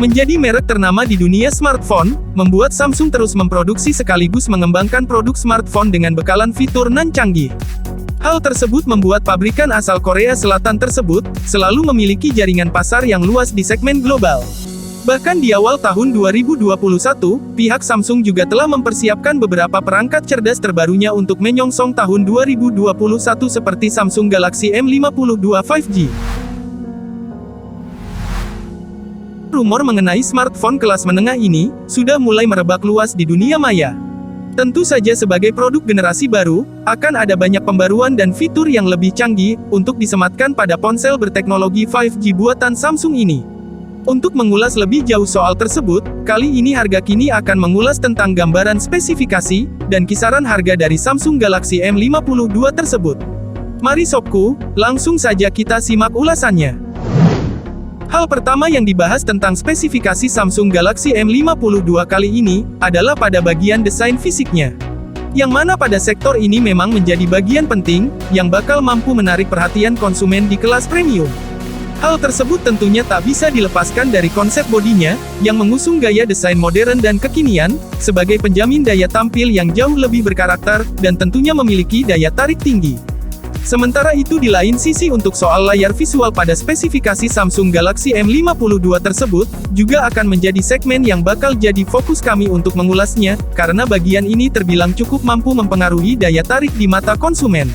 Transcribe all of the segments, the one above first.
Menjadi merek ternama di dunia smartphone, membuat Samsung terus memproduksi sekaligus mengembangkan produk smartphone dengan bekalan fitur nan canggih. Hal tersebut membuat pabrikan asal Korea Selatan tersebut selalu memiliki jaringan pasar yang luas di segmen global. Bahkan di awal tahun 2021, pihak Samsung juga telah mempersiapkan beberapa perangkat cerdas terbarunya untuk menyongsong tahun 2021 seperti Samsung Galaxy M52 5G. Rumor mengenai smartphone kelas menengah ini sudah mulai merebak luas di dunia maya. Tentu saja sebagai produk generasi baru, akan ada banyak pembaruan dan fitur yang lebih canggih untuk disematkan pada ponsel berteknologi 5G buatan Samsung ini. Untuk mengulas lebih jauh soal tersebut, kali ini Harga Kini akan mengulas tentang gambaran spesifikasi dan kisaran harga dari Samsung Galaxy M52 tersebut. Mari sobku, langsung saja kita simak ulasannya. Hal pertama yang dibahas tentang spesifikasi Samsung Galaxy M52 kali ini adalah pada bagian desain fisiknya. Yang mana pada sektor ini memang menjadi bagian penting yang bakal mampu menarik perhatian konsumen di kelas premium. Hal tersebut tentunya tak bisa dilepaskan dari konsep bodinya yang mengusung gaya desain modern dan kekinian sebagai penjamin daya tampil yang jauh lebih berkarakter dan tentunya memiliki daya tarik tinggi. Sementara itu di lain sisi untuk soal layar visual pada spesifikasi Samsung Galaxy M52 tersebut, juga akan menjadi segmen yang bakal jadi fokus kami untuk mengulasnya, karena bagian ini terbilang cukup mampu mempengaruhi daya tarik di mata konsumen.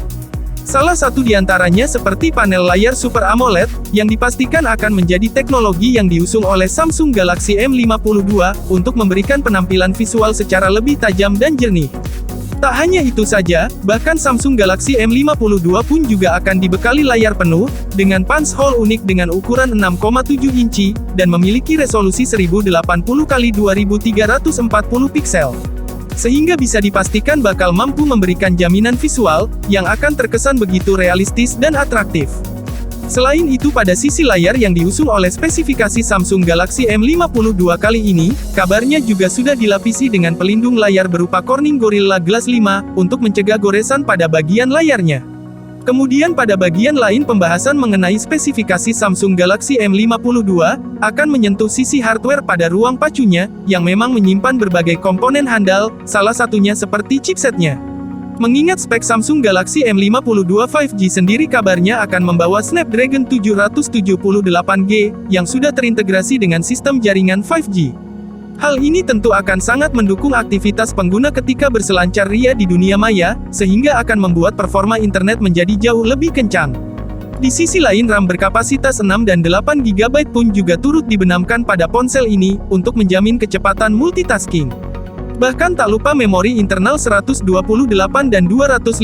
Salah satu di antaranya seperti panel layar Super AMOLED, yang dipastikan akan menjadi teknologi yang diusung oleh Samsung Galaxy M52, untuk memberikan penampilan visual secara lebih tajam dan jernih. Tak hanya itu saja, bahkan Samsung Galaxy M52 pun juga akan dibekali layar penuh, dengan punch hole unik dengan ukuran 6,7 inci, dan memiliki resolusi 1080x2340 piksel. Sehingga bisa dipastikan bakal mampu memberikan jaminan visual, yang akan terkesan begitu realistis dan atraktif. Selain itu pada sisi layar yang diusung oleh spesifikasi Samsung Galaxy M52 kali ini, kabarnya juga sudah dilapisi dengan pelindung layar berupa Corning Gorilla Glass 5, untuk mencegah goresan pada bagian layarnya. Kemudian pada bagian lain pembahasan mengenai spesifikasi Samsung Galaxy M52, akan menyentuh sisi hardware pada ruang pacunya, yang memang menyimpan berbagai komponen handal, salah satunya seperti chipsetnya. Mengingat spek Samsung Galaxy M52 5G sendiri kabarnya akan membawa Snapdragon 778G, yang sudah terintegrasi dengan sistem jaringan 5G. Hal ini tentu akan sangat mendukung aktivitas pengguna ketika berselancar ria di dunia maya, sehingga akan membuat performa internet menjadi jauh lebih kencang. Di sisi lain RAM berkapasitas 6 dan 8 GB pun juga turut dibenamkan pada ponsel ini, untuk menjamin kecepatan multitasking. Bahkan tak lupa memori internal 128 dan 256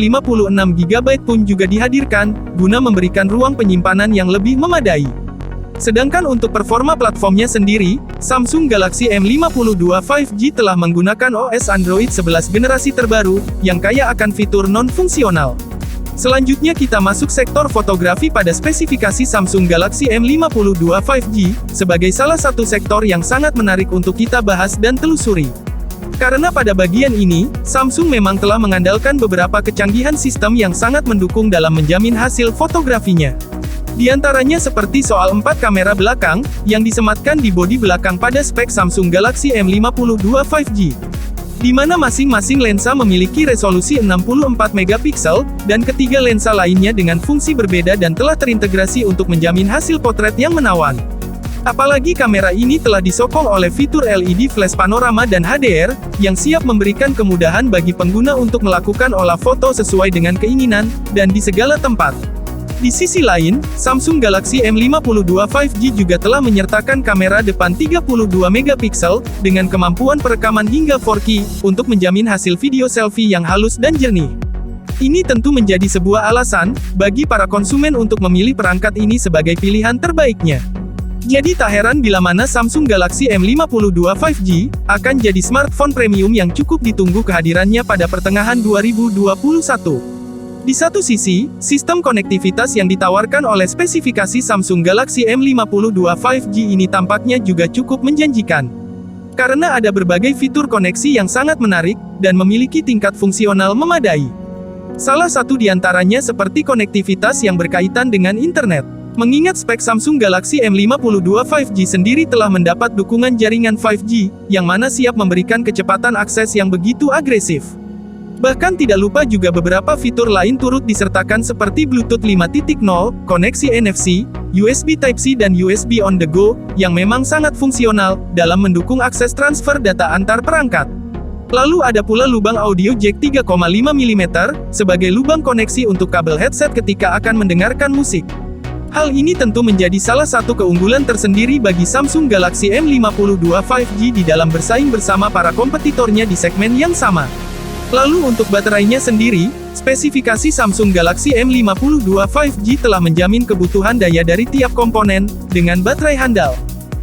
GB pun juga dihadirkan, guna memberikan ruang penyimpanan yang lebih memadai. Sedangkan untuk performa platformnya sendiri, Samsung Galaxy M52 5G telah menggunakan OS Android 11 generasi terbaru, yang kaya akan fitur non-fungsional. Selanjutnya kita masuk sektor fotografi pada spesifikasi Samsung Galaxy M52 5G, sebagai salah satu sektor yang sangat menarik untuk kita bahas dan telusuri. Karena pada bagian ini, Samsung memang telah mengandalkan beberapa kecanggihan sistem yang sangat mendukung dalam menjamin hasil fotografinya. Di antaranya seperti soal 4 kamera belakang, yang disematkan di bodi belakang pada spek Samsung Galaxy M52 5G. Di mana masing-masing lensa memiliki resolusi 64 megapiksel, dan ketiga lensa lainnya dengan fungsi berbeda dan telah terintegrasi untuk menjamin hasil potret yang menawan. Apalagi kamera ini telah disokong oleh fitur LED flash panorama dan HDR, yang siap memberikan kemudahan bagi pengguna untuk melakukan olah foto sesuai dengan keinginan, dan di segala tempat. Di sisi lain, Samsung Galaxy M52 5G juga telah menyertakan kamera depan 32 megapiksel, dengan kemampuan perekaman hingga 4K, untuk menjamin hasil video selfie yang halus dan jernih. Ini tentu menjadi sebuah alasan, bagi para konsumen untuk memilih perangkat ini sebagai pilihan terbaiknya. Jadi tak heran bila mana Samsung Galaxy M52 5G, akan jadi smartphone premium yang cukup ditunggu kehadirannya pada pertengahan 2021. Di satu sisi, sistem konektivitas yang ditawarkan oleh spesifikasi Samsung Galaxy M52 5G ini tampaknya juga cukup menjanjikan. Karena ada berbagai fitur koneksi yang sangat menarik, dan memiliki tingkat fungsional memadai. Salah satu di antaranya seperti konektivitas yang berkaitan dengan internet. Mengingat spek Samsung Galaxy M52 5G sendiri telah mendapat dukungan jaringan 5G, yang mana siap memberikan kecepatan akses yang begitu agresif. Bahkan tidak lupa juga beberapa fitur lain turut disertakan seperti Bluetooth 5.0, koneksi NFC, USB Type-C dan USB on the go, yang memang sangat fungsional dalam mendukung akses transfer data antar perangkat. Lalu ada pula lubang audio jack 3,5 mm, sebagai lubang koneksi untuk kabel headset ketika akan mendengarkan musik. Hal ini tentu menjadi salah satu keunggulan tersendiri bagi Samsung Galaxy M52 5G di dalam bersaing bersama para kompetitornya di segmen yang sama. Lalu untuk baterainya sendiri, spesifikasi Samsung Galaxy M52 5G telah menjamin kebutuhan daya dari tiap komponen, dengan baterai handal.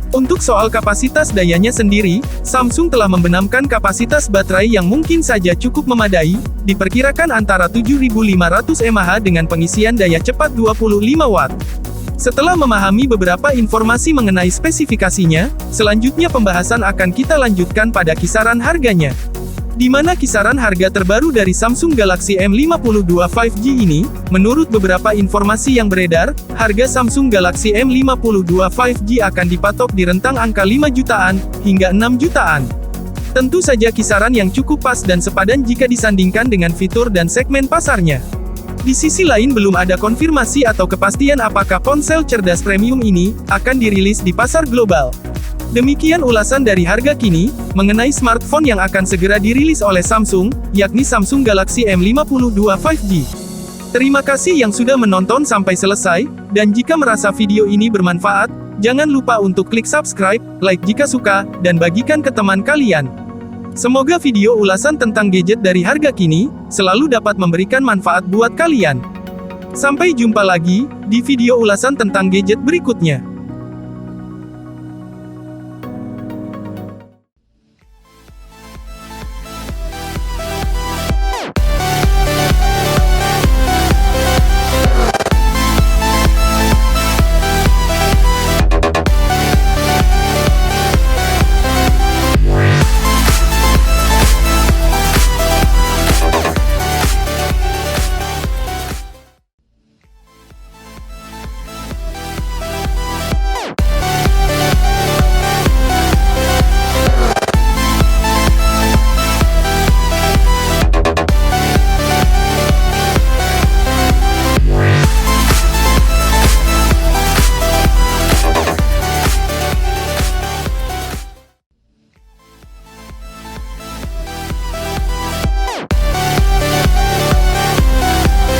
Untuk soal kapasitas dayanya sendiri, Samsung telah membenamkan kapasitas baterai yang mungkin saja cukup memadai, diperkirakan antara 7.500 mAh dengan pengisian daya cepat 25 Watt. Setelah memahami beberapa informasi mengenai spesifikasinya, selanjutnya pembahasan akan kita lanjutkan pada kisaran harganya. Di mana kisaran harga terbaru dari Samsung Galaxy M52 5G ini, menurut beberapa informasi yang beredar, harga Samsung Galaxy M52 5G akan dipatok di rentang angka 5 jutaan, hingga 6 jutaan. Tentu saja kisaran yang cukup pas dan sepadan jika disandingkan dengan fitur dan segmen pasarnya. Di sisi lain belum ada konfirmasi atau kepastian apakah ponsel cerdas premium ini, akan dirilis di pasar global. Demikian ulasan dari harga kini, mengenai smartphone yang akan segera dirilis oleh Samsung, yakni Samsung Galaxy M52 5G. Terima kasih yang sudah menonton sampai selesai, dan jika merasa video ini bermanfaat, jangan lupa untuk klik subscribe, like jika suka, dan bagikan ke teman kalian. Semoga video ulasan tentang gadget dari harga kini, selalu dapat memberikan manfaat buat kalian. Sampai jumpa lagi, di video ulasan tentang gadget berikutnya.